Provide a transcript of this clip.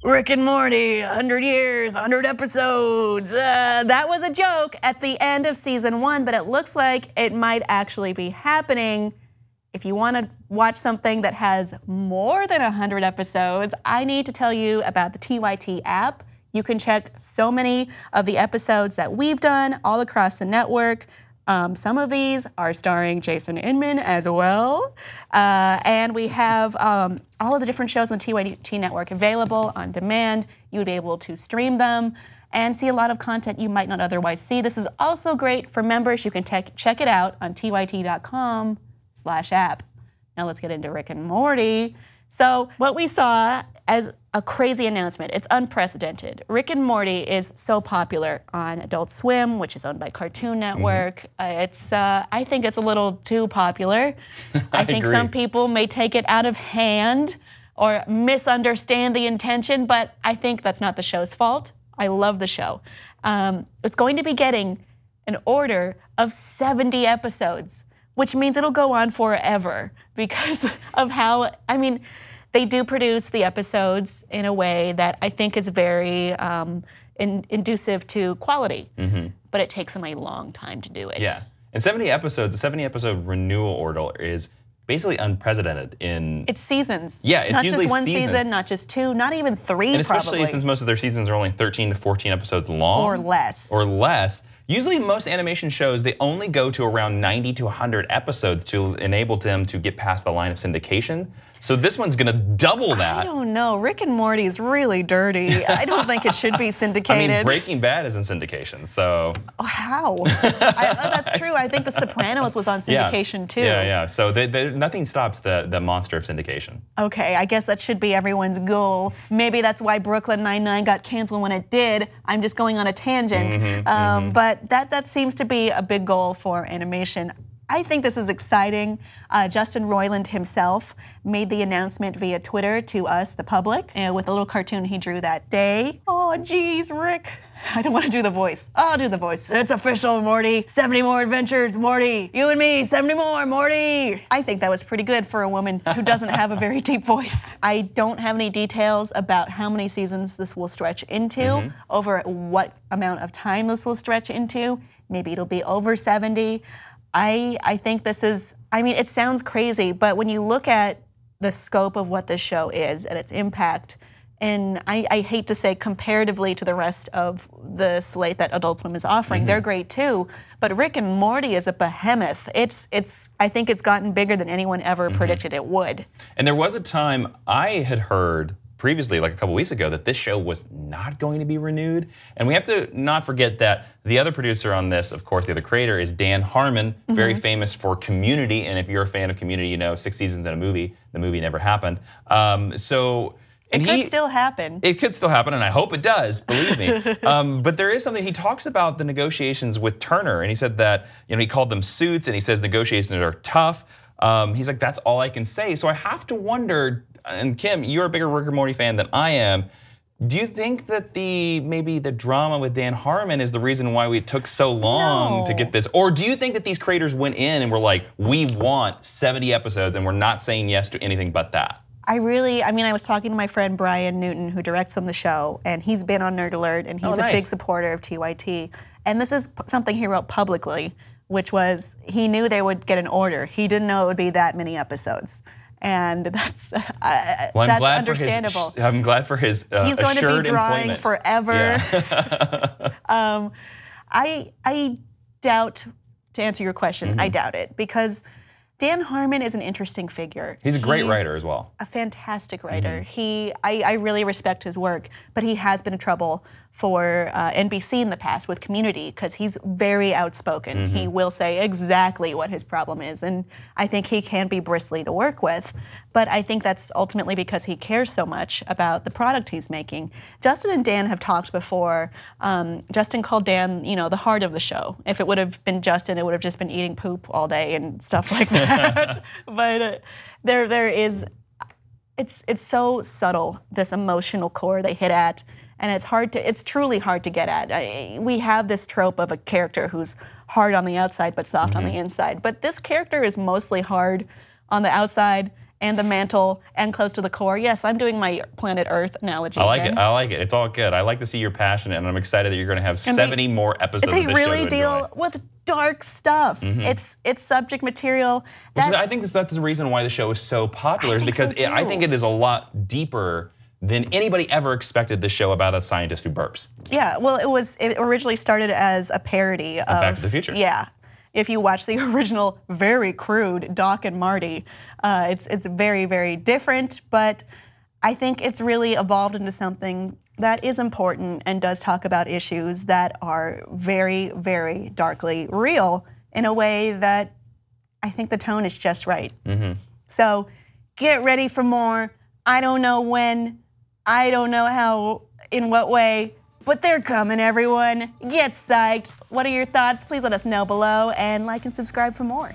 Rick and Morty, 100 years, 100 episodes. That was a joke at the end of season 1, but it looks like it might actually be happening. If you want to watch something that has more than 100 episodes, I need to tell you about the TYT app. You can check so many of the episodes that we've done all across the network. Some of these are starring Jason Inman as well. And we have all of the different shows on the TYT Network available on demand. You would be able to stream them and see a lot of content you might not otherwise see. This is also great for members. You can check it out on tyt.com/app. Now let's get into Rick and Morty. So what we saw as a crazy announcement, it's unprecedented. Rick and Morty is so popular on Adult Swim, which is owned by Cartoon Network. I think it's a little too popular. I think agree. some people may take it out of hand or misunderstand the intention, but I think that's not the show's fault. I love the show. It's going to be getting an order of 70 episodes, which means it'll go on forever because of how, they do produce the episodes in a way that I think is very inducive to quality, but it takes them a long time to do it. Yeah, and 70 episodes, a 70-episode renewal order is basically unprecedented in... It's seasons. Yeah, it's not usually just one season, not just two, not even three, and especially probably. since most of their seasons are only 13 to 14 episodes long. Or less. Or less. Usually most animation shows, they only go to around 90 to 100 episodes to enable them to get past the line of syndication. So this one's gonna double that. I don't know, Rick and Morty is really dirty. I don't think it should be syndicated. Breaking Bad is in syndication, so. Oh, how? That's true, I think The Sopranos was on syndication too. Yeah, so nothing stops the monster of syndication. Okay, I guess that should be everyone's goal. Maybe that's why Brooklyn Nine-Nine got canceled when it did. I'm just going on a tangent. But that seems to be a big goal for animation. I think this is exciting. Justin Roiland himself made the announcement via Twitter to us, the public, with a little cartoon he drew that day. Oh, geez, Rick. I don't want to do the voice. I'll do the voice. It's official, Morty. 70 more adventures, Morty. You and me, 70 more, Morty. I think that was pretty good for a woman who doesn't have a very deep voice. I don't have any details about how many seasons this will stretch into, over what amount of time this will stretch into. Maybe it'll be over 70. I think this is, it sounds crazy, but when you look at the scope of what this show is and its impact, and I hate to say comparatively to the rest of the slate that Adult Swim is offering, they're great too, but Rick and Morty is a behemoth. I think it's gotten bigger than anyone ever predicted it would. And there was a time I had heard previously, like a couple weeks ago, that this show was not going to be renewed. And we have to not forget that the other producer on this, of course, the other creator is Dan Harmon, very famous for Community. And if you're a fan of Community, you know 6 seasons in a movie, the movie never happened. It could still happen. It could still happen, and I hope it does, believe me. But there is something, he talks about the negotiations with Turner, and he said that, he called them suits, and he says negotiations are tough. He's like, that's all I can say. So I have to wonder, and Kim, you're a bigger Rick and Morty fan than I am. Do you think that maybe the drama with Dan Harmon is the reason why we took so long to get this? Or do you think that these creators went in and were like, we want 70 episodes and we're not saying yes to anything but that? I was talking to my friend Brian Newton, who directs on the show, and he's been on NerdAlert, and he's a big supporter of TYT. And this is something he wrote publicly, which was he knew they would get an order. He didn't know it would be that many episodes. And that's understandable. I'm glad for his he's going to be drawing employment. Forever. Yeah. I doubt, to answer your question, I doubt it, because Dan Harmon is an interesting figure. He's a great writer as well. A fantastic writer. I really respect his work, but he has been in trouble for NBC in the past with Community because he's very outspoken. He will say exactly what his problem is, and I think he can be bristly to work with, but I think that's ultimately because he cares so much about the product he's making. Justin and Dan have talked before. Justin called Dan, the heart of the show. If it would have been Justin, it would have just been eating poop all day and stuff like that. But there is, it's so subtle, this emotional core they hit at. And it's truly hard to get at. We have this trope of a character who's hard on the outside but soft on the inside. But this character is mostly hard on the outside and the mantle and close to the core. Yes, I'm doing my planet Earth analogy. I like again. it. I like it. It's all good. I like to see your passion, and I'm excited that you're going to have 70 more episodes. They of this really show to deal enjoy. with dark stuff. It's subject material. I think that's the reason why the show is so popular, is because I think it is a lot deeper than anybody ever expected this show about a scientist who burps. Yeah, well, it originally started as a parody of Back to the Future. Yeah. If you watch the original, very crude Doc and Marty, it's very, very different, but I think it's really evolved into something that is important and does talk about issues that are very, very darkly real in a way that I think the tone is just right. So get ready for more. I don't know when, I don't know how, in what way, but they're coming, everyone. Get psyched. What are your thoughts? Please let us know below and like and subscribe for more.